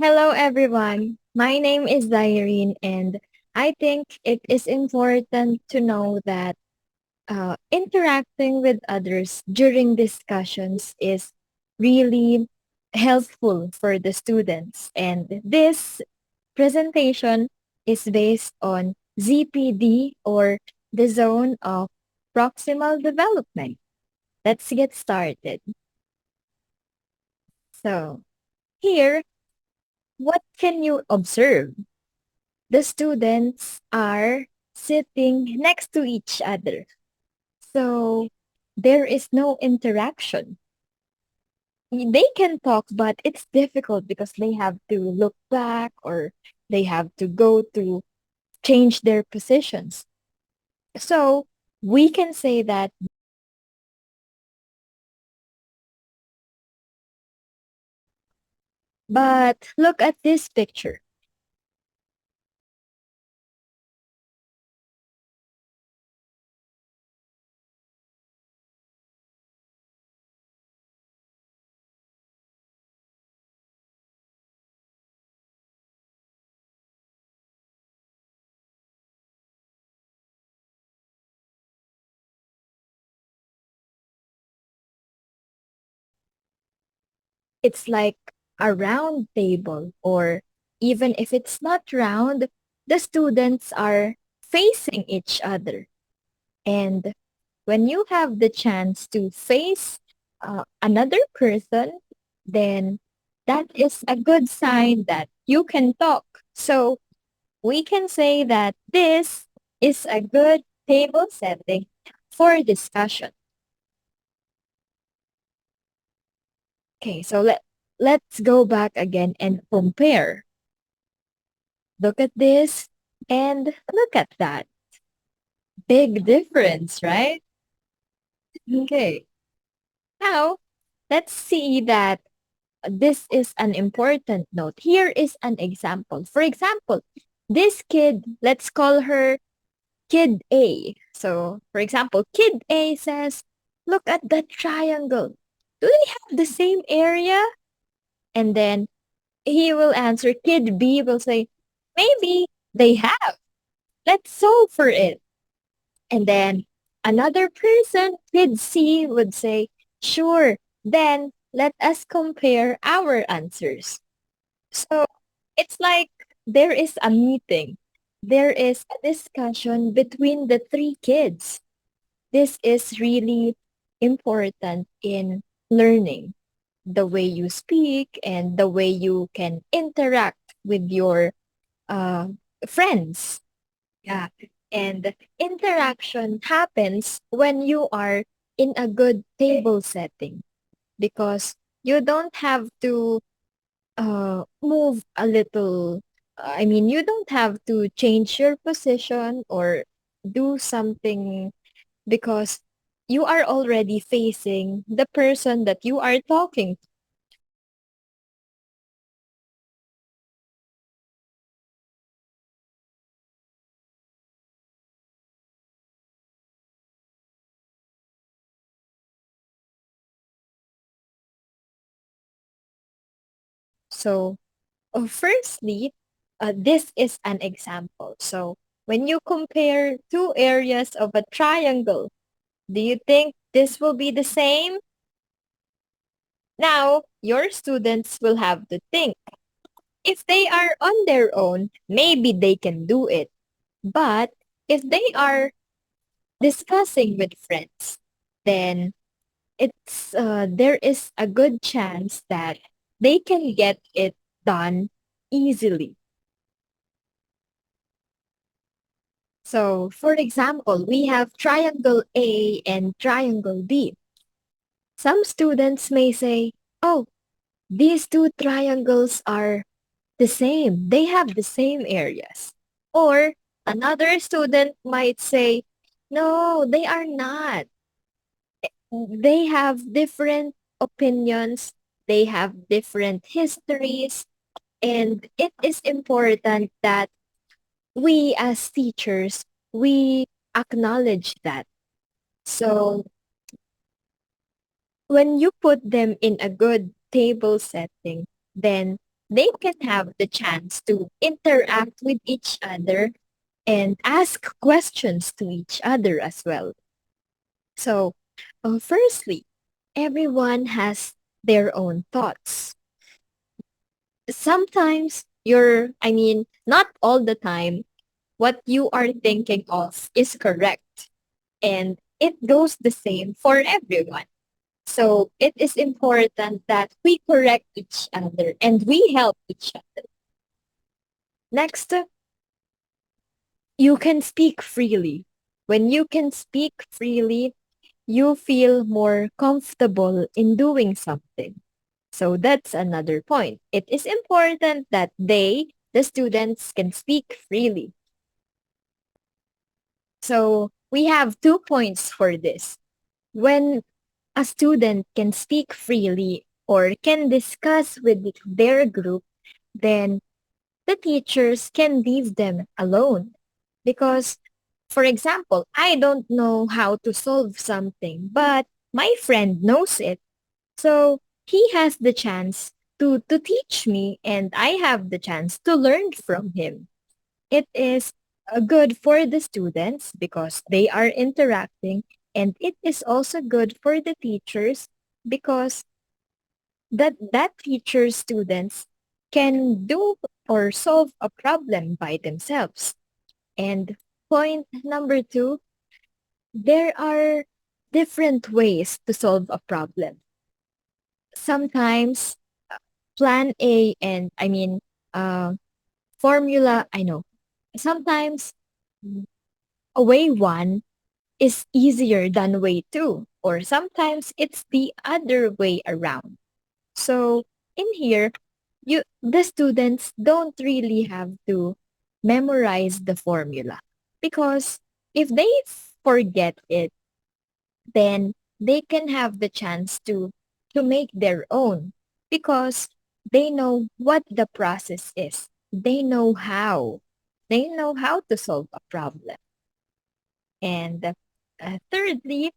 Hello, everyone. My name is Irene, and I think it is important to know that interacting with others during discussions is really helpful for the students. And this presentation is based on ZPD, or the zone of proximal development. Let's get started. So, here, what can you observe? The students are sitting next to each other. So there is no interaction. They can talk, but it's difficult because they have to look back or they have to go to change their positions. So we can say that, but look at this picture. It's like a round table, or even if it's not round, the students are facing each other. And when you have the chance to face another person, then that is a good sign that you can talk. So we can say that this is a good table setting for discussion. Okay, so let's go back again and compare. Look at this and look at that. Big difference, right? Okay. Now, let's see that this is an important note. Here is an example. For example, this kid, let's call her Kid A. So, for example, Kid A says, look at that triangle. Do they have the same area? And then he will answer, Kid B will say, maybe they have. Let's solve for it. And then another person, Kid C, would say, sure, then let us compare our answers. So it's like there is a meeting. There is a discussion between the three kids. This is really important in learning the way you speak and the way you can interact with your uh, friends. Yeah. And interaction happens when you are in a good table setting because you don't have to move a little. I mean, you don't have to change your position or do something because you are already facing the person that you are talking to. So, firstly, this is an example. So, when you compare two areas of a triangle, do you think this will be the same? Now, your students will have to think. If they are on their own, maybe they can do it. But if they are discussing with friends, then there is a good chance that they can get it done easily. So, for example, we have triangle A and triangle B. Some students may say, oh, these two triangles are the same. They have the same areas. Or another student might say, no, they are not. They have different opinions. They have different histories. And it is important that we as teachers, we acknowledge that. So when you put them in a good table setting, then they can have the chance to interact with each other and ask questions to each other as well. So, firstly, everyone has their own thoughts. Sometimes not all the time, what you are thinking of is correct. And it goes the same for everyone. So it is important that we correct each other and we help each other. Next, you can speak freely. When you can speak freely, you feel more comfortable in doing something. So that's another point. It is important that the students, can speak freely. So we have 2 points for this. When a student can speak freely or can discuss with their group, then the teachers can leave them alone. Because, for example, I don't know how to solve something, but my friend knows it. So he has the chance to teach me and I have the chance to learn from him. It is good for the students because they are interacting, and it is also good for the teachers because that teacher students can do or solve a problem by themselves. And point number 2, there are different ways to solve a problem. Sometimes plan A and uh, formula, I know. Sometimes way 1 is easier than way 2, or sometimes it's the other way around. So in here, the students don't really have to memorize the formula because if they forget it, then they can have the chance to make their own because they know what the process is. They know how. They know how to solve a problem. And thirdly,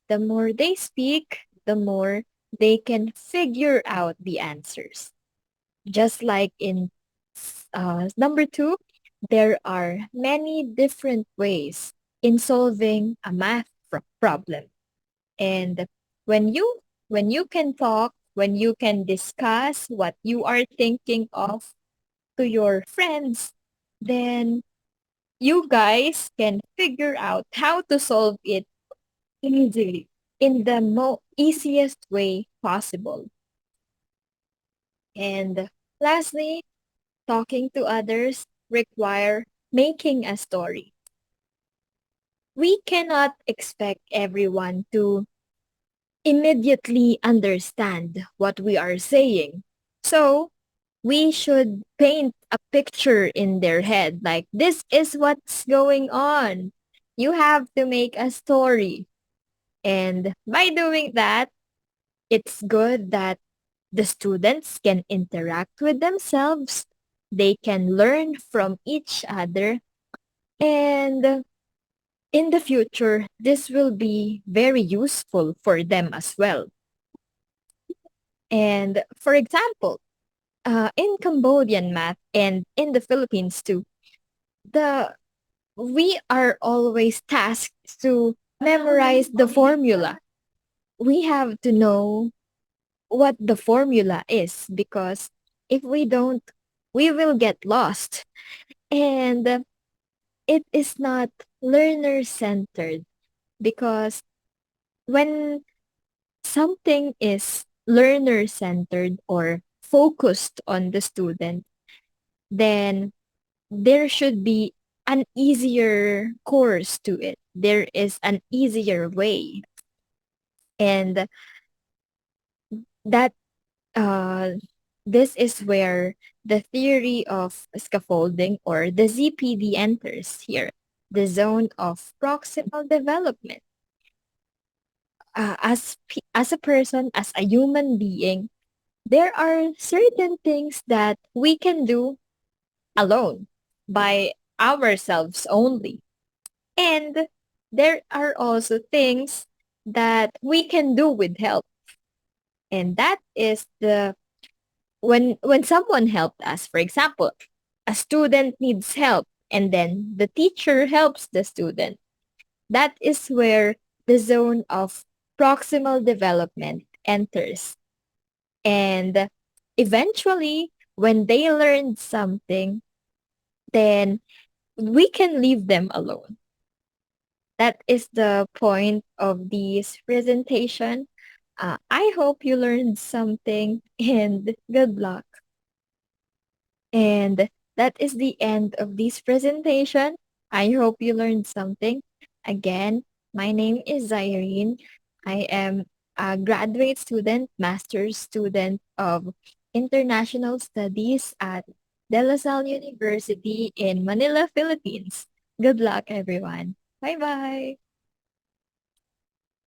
the more they speak, the more they can figure out the answers. Just like in number 2, there are many different ways in solving a math problem. And when you when you can talk, when you can discuss what you are thinking of to your friends, then you guys can figure out how to solve it easily in the easiest way possible. And lastly, talking to others require making a story. We cannot expect everyone to immediately understand what we are saying. So we should paint a picture in their head like this is what's going on. You have to make a story. And by doing that, it's good that the students can interact with themselves. They can learn from each other. And in the future, this will be very useful for them as well. And for example, in Cambodian math and in the Philippines too, the we are always tasked to memorize the formula. We have to know what the formula is because if we don't, we will get lost. And it is not learner-centered because when something is learner-centered or focused on the student, then there should be an easier course to it. There is an easier way. And that uh, this is where the theory of scaffolding or the ZPD enters here, the zone of proximal development. As a person, as a human being, there are certain things that we can do alone by ourselves only. And there are also things that we can do with help. And that is when someone helped us, for example, a student needs help and then the teacher helps the student. That is where the zone of proximal development enters. And eventually, when they learn something, then we can leave them alone. That is the point of this presentation. I hope you learned something and good luck. And that is the end of this presentation. I hope you learned something. Again, my name is Zyrene. I am a graduate student, master's student of International Studies at De La Salle University in Manila, Philippines. Good luck, everyone. Bye-bye.